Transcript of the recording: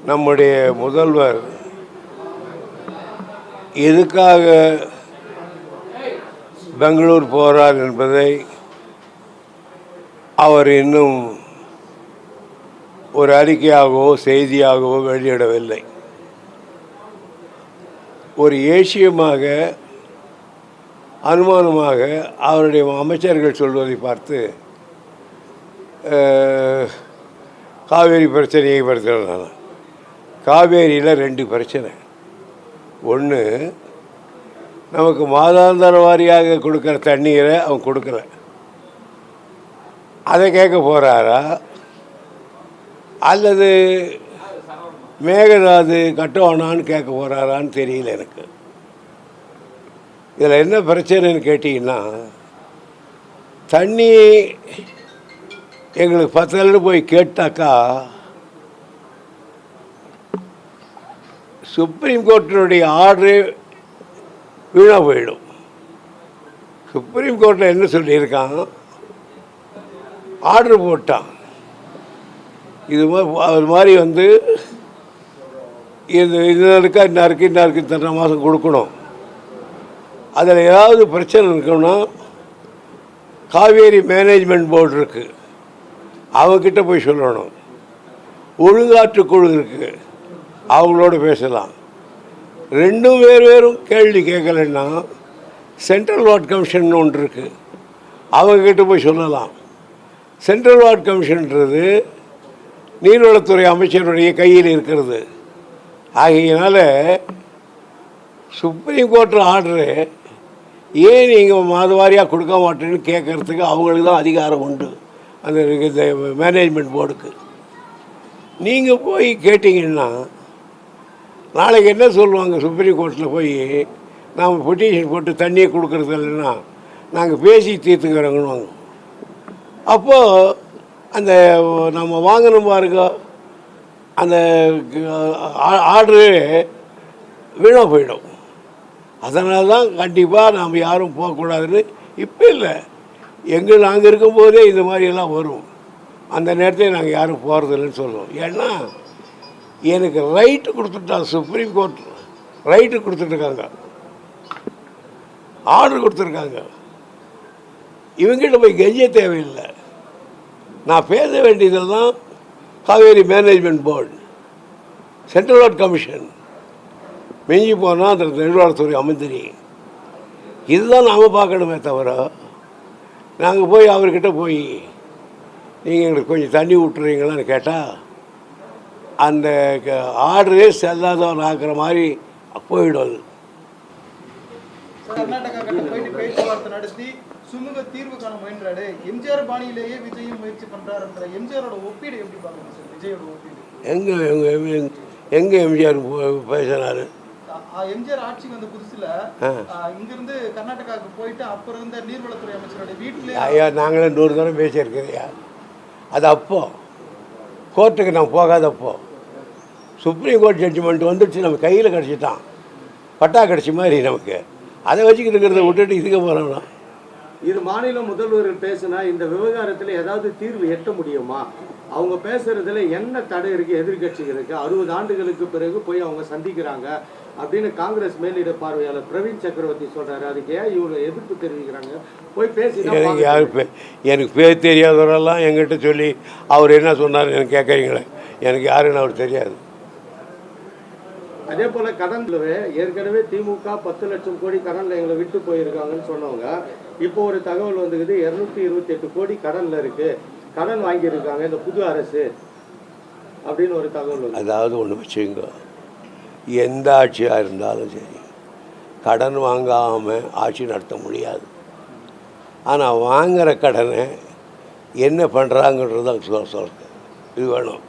நம்முடைய முதல்வர் எதுக்காக பெங்களூர் போகிறார் என்பதை அவர் இன்னும் ஒரு அறிக்கையாகவோ செய்தியாகவோ வெளியிடவில்லை. ஒரு ஏசியமாக அனுமானமாக அவருடைய அமைச்சர்கள் சொல்வதை பார்த்து காவேரி பிரச்சனையை படுத்துகிறாங்க. காவேரியில் 2 பிரச்சனை. ஒன்று, நமக்கு மாதாந்திர வாரியாக கொடுக்குற தண்ணீரை அவன் கொடுக்கல, அதை கேட்க போகிறாரா, அல்லது மேகதாது கட்டுவானான்னு கேட்க போகிறாரான்னு தெரியல எனக்கு. இதில் என்ன பிரச்சனைன்னு கேட்டிங்கன்னா, தண்ணி எங்களுக்கு 10 போய் கேட்டாக்கா சுப்ரீம் கோர்ட்டினுடைய ஆர்டரு வீணாக போயிடும். சுப்ரீம் கோர்ட்டில் என்ன சொல்லியிருக்கான், ஆர்டர் போட்டான், அது மாதிரி இதற்கா இன்னாருக்கு இத்தனை மாதம் கொடுக்கணும். அதில் ஏதாவது பிரச்சனை இருக்குன்னா காவேரி மேனேஜ்மெண்ட் போர்டு இருக்குது, அவங்கக்கிட்ட போய் சொல்லணும். ஒழுங்காற்றுக்குழு இருக்குது, அவங்களோட பேசலாம். ரெண்டும் வேறும் கேள்வி கேட்கலன்னா சென்ட்ரல் வார்டு கமிஷன் ஒன்று இருக்குது, அவங்கக்கிட்ட போய் சொல்லலாம். சென்ட்ரல் வார்டு கமிஷன்ன்றது நீர்வளத்துறை அமைச்சருடைய கையில் இருக்கிறது. ஆகையினால சுப்ரீம் கோர்ட்டில் ஆர்டரு ஏன் நீங்கள் மாதவாரியாக கொடுக்க மாட்டேன்னு கேட்குறதுக்கு அவங்களுக்கு தான் அதிகாரம் உண்டு, அந்த மேனேஜ்மெண்ட் போர்டுக்கு. நீங்கள் போய் கேட்டிங்கன்னா நாளைக்கு என்ன சொல்லுவாங்க, சுப்ரீம் கோர்ட்டில் போய் நாம் பெட்டிஷன் போட்டு தண்ணியை கொடுக்குறது இல்லைன்னா நாங்கள் பேசி தீர்த்துக்கிறோங்கன்னு. அப்போது அந்த நம்ம வாங்கணும் பாருங்க, அந்த ஆர்டரு வீணாக போயிடும். அதனால தான் கண்டிப்பாக நாம் யாரும் போகக்கூடாதுன்னு. இப்போ இல்லை, நாங்கள் இருக்கும்போதே இந்த மாதிரியெல்லாம் வரும். அந்த நேரத்தில் நாங்கள் யாரும் போகிறதில்லன்னு சொல்லுவோம். ஏன்னா எனக்கு ரைட்டு கொடுத்துட்டாங்க, சுப்ரீம் கோர்ட் ரைட்டு கொடுத்துட்ருக்காங்க, ஆர்டர் கொடுத்துருக்காங்க. இவங்ககிட்ட போய் கெஞ்ச தேவையில்லை. நான் பேச வேண்டியதெல்லாம் Kaveri management board, central ward commission, மிஞ்சி போனால் அந்த நெடுவாளத்துறை அமைச்சரி. இதுதான் நாம் பார்க்கணுமே தவிர நாங்கள் போய் அவர்கிட்ட போய் நீங்கள் எங்களுக்கு கொஞ்சம் தண்ணி விட்டுறீங்களான்னு கேட்டால் அந்த ஆர்டரே செல்லாதவன் ஆக்குற மாதிரி போயிடும். கர்நாடகா போயிட்டு பேச்சுவார்த்தை நடத்தி சுமூக தீர்வு காண முயன்றாரு. எம்ஜிஆர் பாணியிலேயே விஜயும் முயற்சி பண்றாருன்ற எம்ஜிஆரோட ஒப்பீடு எப்படி பாருங்க சார்? விஜயோட ஒப்பீடு எங்கே எம்ஜிஆர் பேசினாரு? எம்ஜிஆர் ஆட்சிக்கு வந்த புதுசுல இங்கிருந்து கர்நாடகாவுக்கு போயிட்டு அப்புறம் இருந்த நீர்வளத்துறை அமைச்சருடைய வீட்டிலே ஐயா நாங்களே 100 தடவை பேசியிருக்கிறேயா. அது அப்போ கோர்ட்டுக்கு நான் போகாதப்போ சுப்ரீம் கோர்ட் ஜட்ஜ்மெண்ட் வந்துடுச்சு, நம்ம கையில் கிடச்சிட்டான், பட்டா கிடச்சி மாதிரி நமக்கு. அதை வச்சுக்கிட்டு இருக்கிறத விட்டுட்டு இதுக்கு போகிறோம்னா இது மாநில முதல்வர்கள் பேசினா இந்த விவகாரத்தில் ஏதாவது தீர்வு எட்ட முடியுமா? அவங்க பேசுறதுல என்ன தடை இருக்குது எதிர்கட்சிகளுக்கு? 60 ஆண்டுகளுக்கு பிறகு போய் அவங்க சந்திக்கிறாங்க அப்படின்னு காங்கிரஸ் மேலிட பார்வையாளர் பிரவீன் சக்கரவர்த்தி சொல்றாரு. அதுக்கு ஏன் இவங்க எதிர்ப்பு தெரிவிக்கிறாங்க? போய் பேசி எனக்கு பேர் தெரியாதவரெல்லாம் எங்கிட்ட சொல்லி அவர் என்ன சொன்னார் எனக்கு கேட்குறீங்களே, எனக்கு யாருன்னு அவர் தெரியாது. அதே போல கடன்ல ஏற்கனவே திமுக 10 லட்சம் கோடி கடன்ல எங்களை விட்டு போயிருக்காங்கன்னு சொன்னவங்க இப்போ ஒரு தகவல் வந்துக்குது, 228 கோடி கடன்ல இருக்கு, கடன் வாங்கியிருக்காங்க இந்த புது அரசு அப்படின்னு ஒரு தகவல். அதாவது ஒன்று வச்சுங்க, எந்த ஆட்சியாக இருந்தாலும் சரி கடன் வாங்காமல் ஆட்சி நடத்த முடியாது. ஆனால் வாங்குகிற கடனை என்ன பண்ணுறாங்கன்றது தான் சொல்கிறேன். இது வேணும்.